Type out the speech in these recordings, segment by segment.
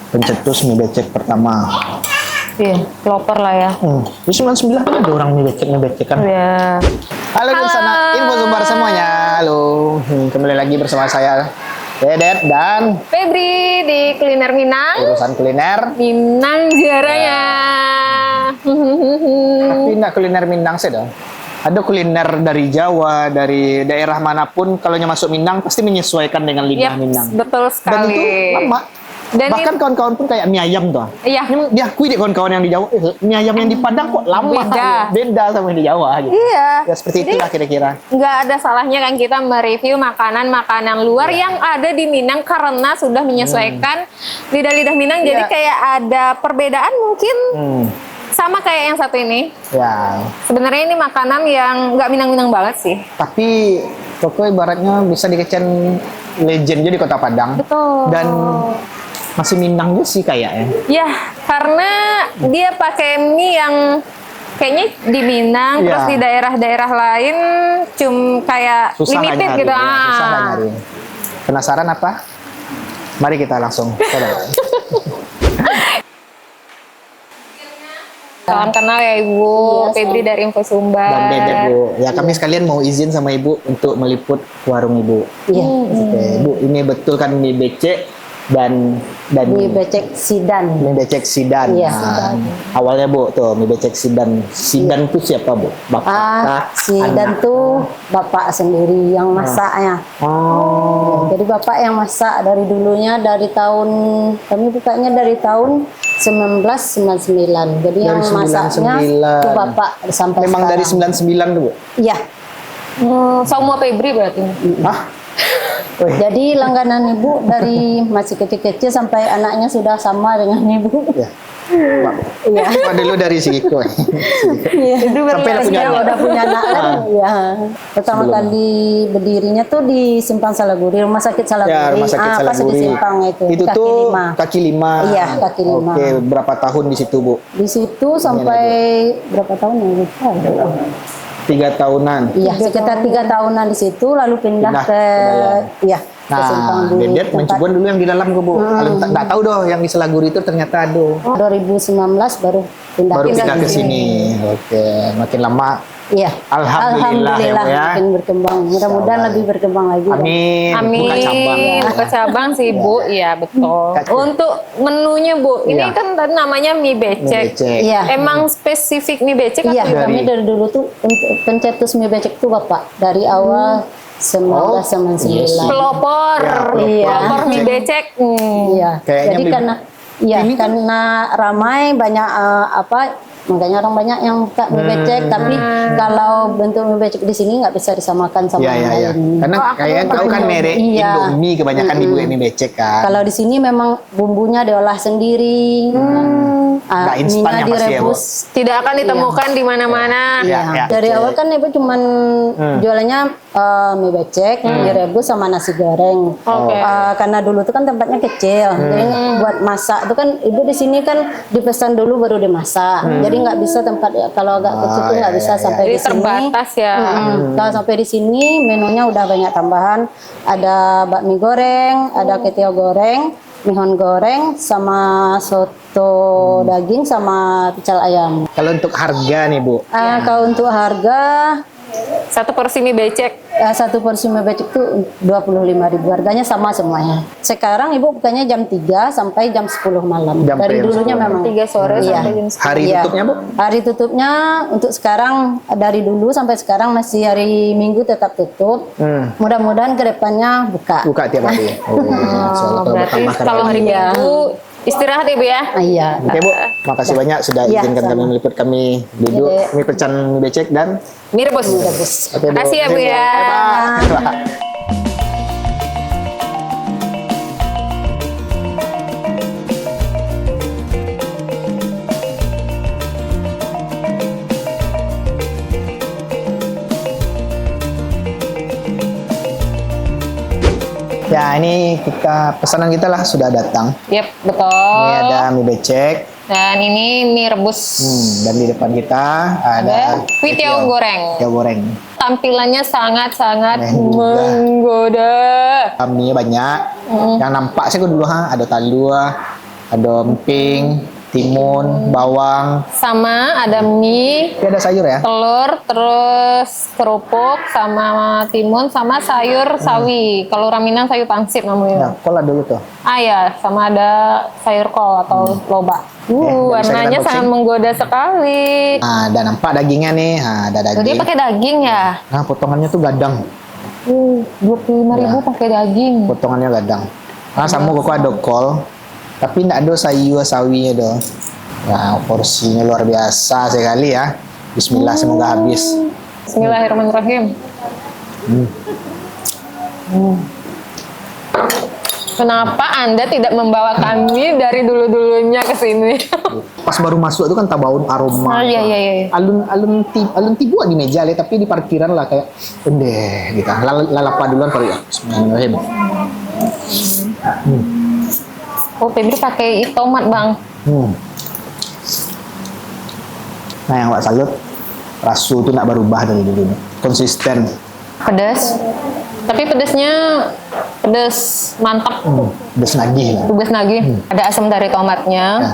pencetus mie becek pertama. Iya, pelopor lah ya. Di 99 kan ada orang mie becek kan. Iya. Halo di sana, info sumber semuanya. Halo, kembali lagi bersama saya Dedet dan Febri di Kuliner Minang. urusan kuliner. Minang juaranya. Tapi enggak kuliner Minang sih dong. Ada kuliner dari Jawa, dari daerah manapun. Kalau masuk Minang pasti menyesuaikan dengan lidah Yap, Minang. betul Dan sekali. itu lama. Dan Bahkan kawan-kawan pun kayak mie ayam tuh. Iya. Dia akui deh kawan-kawan yang di Jawa, mie ayam yang di Padang kok lama. Beda sama yang di Jawa gitu. Iya. Ya seperti itulah kira-kira. Nggak ada salahnya kan kita mereview makanan-makanan luar yang ada di Minang karena sudah menyesuaikan lidah-lidah Minang. Jadi kayak ada perbedaan mungkin sama kayak yang satu ini. Ya. Sebenarnya ini makanan yang nggak Minang-Minang banget sih. Tapi pokoknya ibaratnya bisa dikecen legendnya di Kota Padang. Betul. Dan masih Minang juga sih kayaknya. Ya, karena dia pakai mie yang kayaknya di Minang, Iya. terus di daerah-daerah lain kayak Susah limited nyari, gitu. ya, susah nyari. Penasaran apa? Mari kita langsung coba. Salam kenal ya Ibu, Febri dari Info Sumber. Dan Dedet Bu. Ya kami sekalian mau izin sama Ibu untuk meliput warung Ibu. Iya. Oke, Bu, ini betul kan mie becek dan Mie becek Sidan. mie becek Sidan. Iya. Nah, awalnya Bu tuh mie becek Sidan. Sidan itu siapa Bu? Bapak kah? Sidan Anak? tuh bapak sendiri yang masaknya. Oh. Jadi bapak yang masak dari dulunya dari tahun kami bukanya dari tahun 1999. Jadi yang Dari masaknya 99. itu bapak sampai Memang dari sekarang. 99 tuh Bu? Iya. Semua Febri berarti. Hah? Wih. Jadi langganan ibu dari masih kecil-kecil sampai anaknya sudah sama dengan ibu. Ya. Pak, Iya. Pak dulu dari Sigiko. Itu Sampai punya anak. udah punya anak kan. Iya. Pertama Sebelum. kali berdirinya tuh di Simpang Salaguri, Rumah Sakit Salaguri. Ya, Rumah Sakit Pas di Salaguri. Simpang itu. Itu kaki tuh lima. kaki lima. Iya, kaki lima. Oke, berapa tahun di situ, Bu? Di situ sampai berapa tahun ya? Lupa. 3 tahunan. Iya, sekitar 3 tahunan di situ, lalu pindah Pindah ke dalam. iya, ke Simpang Nah, dulu. Dedet mencoba dulu yang di dalam, Bu. Kalau nggak tahu doh, yang di Salaguri itu ternyata aduh. 2019 baru pindah Baru pindah ke sini. sini. Oke, makin lama. Iya. Alhamdulillah ya, Bu, ya. makin berkembang. Mudah-mudahan lebih berkembang lagi. Amin. Amin. Buka cabang. Buka cabang sih Bu, iya betul. Kacau. Untuk menunya Bu, ini Iya. kan tadi namanya mie Mie becek. becek. Iya. Emang spesifik mie becek Iya, atau kami dari dulu tuh untuk pencetus mie becek tuh Bapak dari awal 1999. pelopor, Iya. pelopor mie becek. Iya. Kayaknya Jadi mie- karena iya ini kan- karena ramai banyak makanya orang banyak yang buka mie becek, tapi kalau bentuk mie becek di sini nggak bisa disamakan sama Iya, yang iya, iya. lain. Karena kayak tahu kan merek Iya. Indomie kebanyakan dibuat mie becek kan. Kalau di sini memang bumbunya diolah sendiri. Nggak instan minyak yang pasti ya, Bu? direbus. Tidak akan ditemukan di mana-mana. Iya, iya. Dari awal kan ibu cuman jualannya mie becek, mie rebus sama nasi goreng. Oke. Karena dulu tuh kan tempatnya kecil, jadi buat masak tuh kan ibu di sini kan dipesan dulu baru dimasak. Jadi nggak bisa tempat kalau agak kecil tuh nggak iya, bisa iya, sampai Jadi di sini. terbatas ya. Kalau sampai di sini menunya udah banyak tambahan. Ada bakmi goreng, ada ketiau goreng, mihon goreng, sama soto daging sama pecel ayam. Kalau untuk harga nih, Bu. Kalau untuk harga Satu porsi mie becek. satu porsi mie becek itu 25.000, harganya sama semuanya. Sekarang ibu bukanya jam 3 sampai jam 10 malam. Jam Dari jam dulunya 10. memang 3 sore Iya. sampai jam 10. Hari Iya. tutupnya, Bu? Hari tutupnya untuk sekarang dari dulu sampai sekarang masih hari Minggu tetap tutup. Mudah-mudahan ke depannya buka. Buka tiap hari. Oh, insyaallah kalau Berarti bertambah kalau hari Iya. Minggu istirahat Ibu ya. Iya. Oke, Bu. Makasih banyak sudah Iya, izinkan sama. kami meliput kami duduk Iya. mie pecan mie becek dan Mie rebus. Oke, Bu. Makasih ya Bu ya. Bye. Ya, ini pesanan kita lah sudah datang. Yep, betul. Ini ada mie becek. Dan ini mie rebus. Dan di depan kita ada Kuitiau goreng. kuitiau goreng. Tampilannya sangat-sangat Menggugah. menggoda. Mie banyak. Yang nampak sih dulu ada talua, Ada emping, timun, bawang. Sama ada mie, Ini ada sayur ya? telur, terus kerupuk, sama timun, sama sayur sawi. Kalau orang Minang sayur pangsit namanya. Nah, kol dulu tuh. Ah ya, sama ada sayur kol atau loba. Dari sayuran Warnanya sangat unboxing. menggoda sekali. Nah, ada nampak dagingnya nih. Nah, ada Jadi daging. pakai daging ya? Nah, potongannya tuh gadang. 25.000 pakai daging. Potongannya gadang. Nah, sama kok ada kol. Tapi nggak ada sayur sawinya dong. Nah, porsinya luar biasa sekali ya. Bismillah, semoga habis. Bismillahirrahmanirrahim. Kenapa Anda tidak membawa kami dari dulu-dulunya ke sini? Pas baru masuk itu kan tabaun aroma. Oh, iya. Alun tibu di meja le, tapi di parkiran lah kayak endeh gitu. Lalapa duluan baru ya. Bismillahirrahmanirrahim. Oh, Febri pakai tomat, Bang. Nah, yang Wak salut, rasu itu nggak berubah dari dulu. Konsisten. Pedas. Tapi pedasnya pedas mantap. Udah senagih lah. Pedas lagi. Ada asam dari tomatnya. Ya.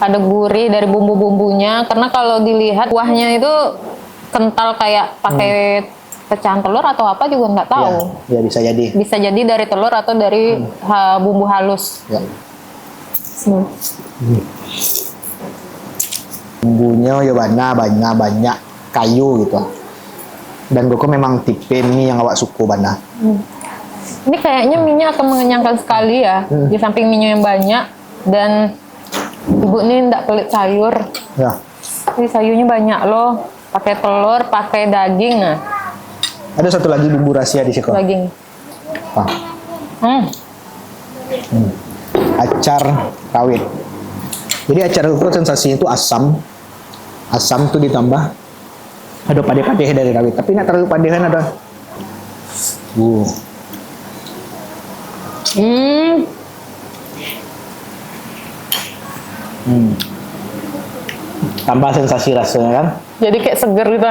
Ada gurih dari bumbu-bumbunya. Karena kalau dilihat kuahnya itu kental kayak pakai pecahan telur atau apa juga nggak tahu. Ya, bisa jadi. Bisa jadi dari telur atau dari bumbu halus. Ya. Bumbunya ya banyak kayu gitu. Dan gue memang tipe mie yang awak suka bana. Ini kayaknya mie-nya akan mengenyangkan sekali ya. Di samping mie-nya yang banyak dan ibu ini nggak pelit sayur. Ya. Ini sayurnya banyak loh. Pakai telur, pakai daging. Nah, Ada satu lagi bumbu rahasia di sini. daging. Ah, acar rawit. Jadi acar itu sensasinya itu asam. Asam tuh ditambah ada padeh-padeh dari rawit, tapi nggak terlalu padehan ada. Tambah sensasi rasanya kan. Jadi kayak seger gitu.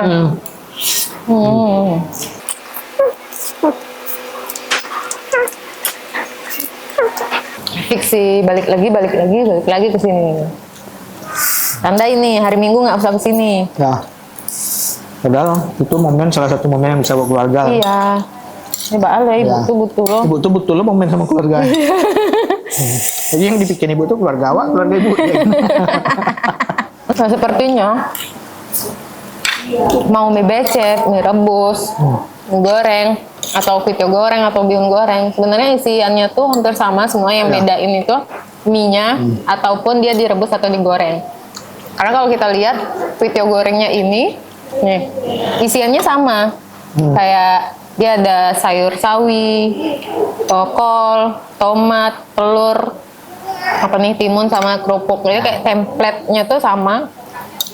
Fix sih, balik lagi ke sini. Tanda ini hari Minggu nggak usah ke sini. Ya. Padahal itu salah satu momen yang bisa buat keluarga. Iya. Ini bakal ya, ibu Ya. tuh butuh loh. Ibu tuh betul momen sama keluarga. Jadi yang dipikirin ibu tuh keluarga awak, keluarga ibu. Nah, sepertinya mau mie becek, mie rebus, mie goreng, atau kuito goreng atau bihun goreng, sebenarnya isiannya tuh hampir sama, semua yang Ya. bedain itu mie-nya ataupun dia direbus atau digoreng. Karena kalau kita lihat kuito gorengnya ini, nih isiannya sama, kayak dia ada sayur sawi, kol, tomat, telur, apa nih, timun sama kerupuk. Jadi kayak template-nya tuh sama,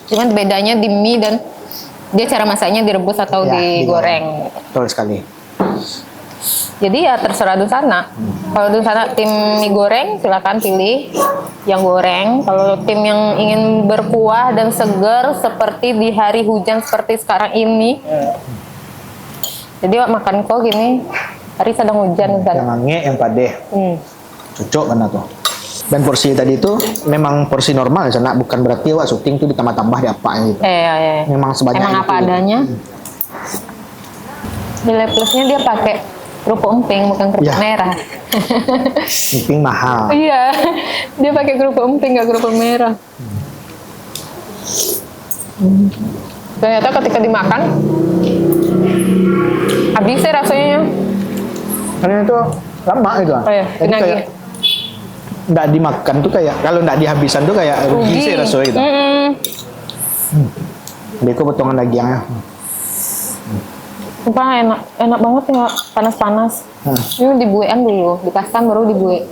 cuman bedanya di mie dan dia cara masaknya direbus atau Ya, digoreng. Betul sekali. Jadi ya terserah Dunsana. Kalau Dunsana tim mie goreng silakan pilih yang goreng. Kalau tim yang ingin berkuah dan segar seperti di hari hujan seperti sekarang ini. Jadi wak makan kok gini hari sedang hujan Yang Dunsana. ange, yang padeh. Cocok kan tuh. Dan porsi tadi itu memang porsi normal sana, bukan berarti wak syuting tuh ditambah-tambah di apa gitu. Memang sebanyak Emang itu. apa adanya. Nilai plusnya dia pakai kerupuk emping bukan kerupuk Ya. merah. Emping mahal. Iya, dia pakai kerupuk emping nggak kerupuk merah. Ternyata ketika dimakan habis sih rasanya. Karena itu lama gitu. Oh iya, Jadi pinagi. kayak nggak dimakan tuh kayak, kalau nggak dihabisan tuh kayak rugi sih rasanya gitu. Jadi aku potongan dagingnya. Sumpah enak banget ya, panas-panas. Ini dibuean dulu, dipaskan baru dibuet.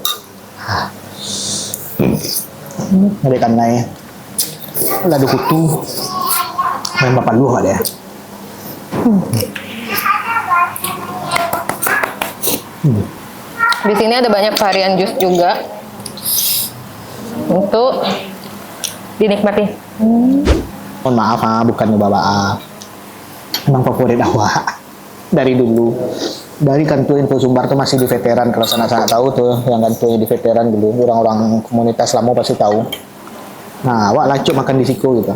Ada ikan naik. Ladu kutu. Main bapak lu ada ya. Di sini ada banyak varian jus juga untuk dinikmati. Mohon maaf bukan nyoba Memang favorit awak dari dulu. dari kantor info Sumbar tuh masih di veteran, kalau sana-sana tahu tuh yang kantornya di veteran dulu, orang-orang komunitas lama pasti tahu. Nah, awak lancuk makan di siku gitu,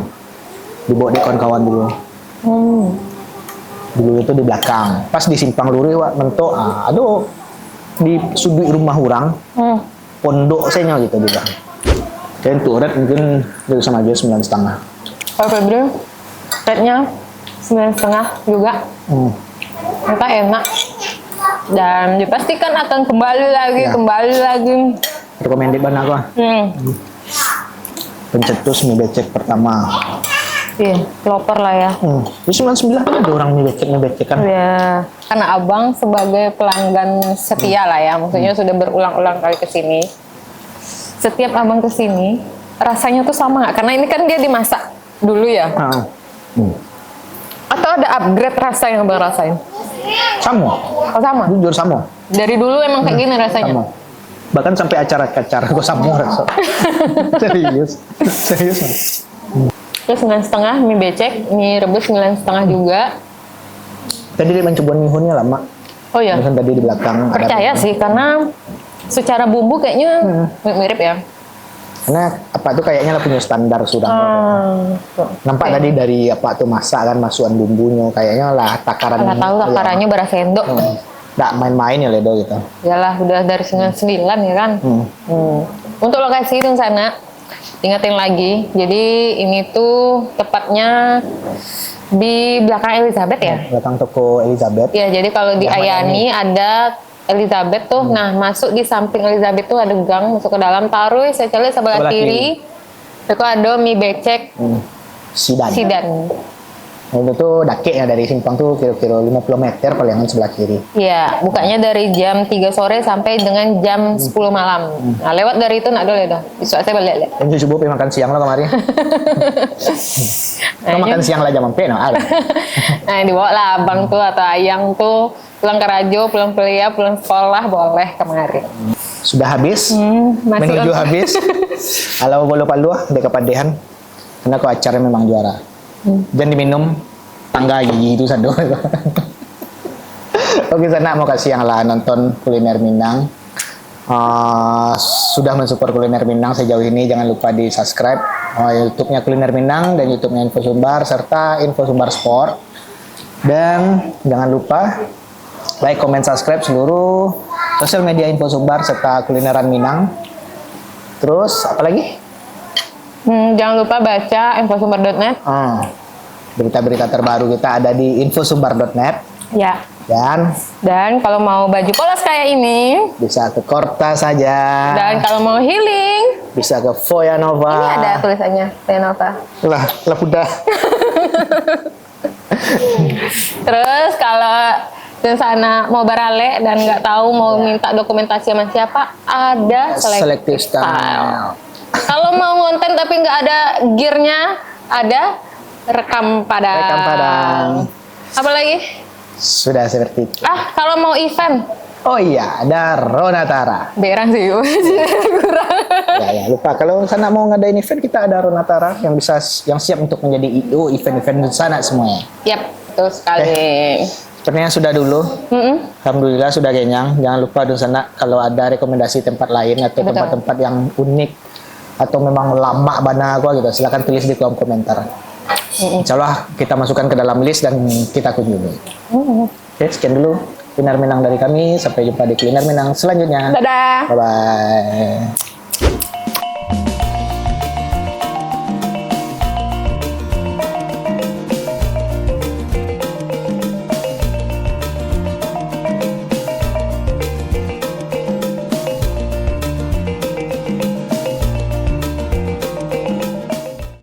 dibawa di kawan-kawan dulu. Dulu itu di belakang, pas di simpang luri wak mentok, aduh di sudut rumah orang, pondok saya gitu di belakang. Dan tuh red mungkin dari sama aja 9,5. Kalau Febri, rate-nya 9,5 juga. Mereka enak. Dan dipastikan akan kembali lagi, Ya. kembali lagi. Recommended banget aku. Pencetus mie becek pertama. Iya, pelopor lah ya. Di 99 kan ada orang mie becek kan. Ya, karena abang sebagai pelanggan setia lah ya, maksudnya sudah berulang-ulang kali ke sini. Setiap abang ke sini, rasanya tuh sama nggak? Karena ini kan dia dimasak dulu ya. Atau ada upgrade rasa yang abang rasain? Sama, Oh sama? jujur sama. Dari dulu emang kayak gini rasanya? Sama. Bahkan sampai acara-acara aku sama rasa. Serius. Terus 9,5 mie becek, mie rebus 9,5 juga. Tadi dia mencoba mihunnya lama. Oh ya, Kan tadi di belakang. ada- percaya sih karena secara bumbu kayaknya mirip ya. Karena apa tuh kayaknya lah punya standar sudah. Nampak tadi dari apa tuh masak kan masukan bumbunya kayaknya lah takaran. Nggak tahu takarannya berapa sendok. Nggak main-main ya Ledo gitu. Yalah udah dari 99 ya kan. Untuk lokasi itu sana, ingetin lagi. Jadi ini tuh tepatnya di belakang Elizabeth ya. Belakang toko Elizabeth. Ya jadi kalau di Ayani ada Elizabeth tuh, nah masuk di samping Elizabeth tuh ada gang masuk ke dalam, taruh saya cari sebelah Sebelah kiri. Itu ada mie becek Sidan. Sidan. Nah, itu tuh dake ya dari simpang tuh kira-kira 50 meter palingan sebelah kiri. Iya, bukanya dari jam 3 sore sampai dengan jam 10 malam. Nah, lewat dari itu nak boleh dah. Besok saya balik lihat. Dan coba pengen makan siang lo kemarin. Kau makan siang lah jam empat, no? Ada. Nah, dibawa lah abang tuh atau ayang tuh pulang ke Rajo, pulang kuliah, pulang sekolah boleh kemarin. Sudah habis, Masih menuju on. habis. Kalau bolu palu, deka padehan. Karena kau acara memang juara. Dan diminum tangga gigi itu sado. Oke sana mau kasih yang lah nonton kuliner Minang. Sudah mensupport kuliner Minang sejauh ini, jangan lupa di subscribe YouTube-nya Kuliner Minang dan YouTube-nya Info Sumbar serta Info Sumbar Sport. Dan jangan lupa like, comment, subscribe seluruh sosial media Info Sumbar serta kulineran Minang. Terus apa lagi? Jangan lupa baca infosumbar.net. Berita-berita terbaru kita ada di infosumbar.net. Ya. Dan kalau mau baju polos kayak ini, bisa ke Korta saja. dan kalau mau healing, Bisa ke Voyanova. ini ada tulisannya Renova. Lah udah. Terus kalau di sana mau barale dan nggak tahu mau minta dokumentasi sama siapa, ada Selective Style. Kalau mau ngonten tapi nggak ada gearnya, ada rekam padang. Rekam Padang. Apa lagi? Sudah seperti itu. Kalau mau event, Oh iya, ada Ronatara. berang sih. Kurang. Ya, lupa. Kalau sana mau ngadain event, kita ada Ronatara yang siap untuk menjadi IO event-event di sana semuanya. Yap, betul sekali. Sepertinya sudah dulu. Alhamdulillah sudah kenyang. Jangan lupa di sana kalau ada rekomendasi tempat lain atau Betul. tempat-tempat yang unik atau memang lama bana gua gitu, silakan tulis di kolom komentar. Insya Allah kita masukkan ke dalam list dan kita kunjungi. Oke, sekian dulu Kuliner Minang dari kami. Sampai jumpa di Kuliner Minang selanjutnya. Dadah. Bye-bye.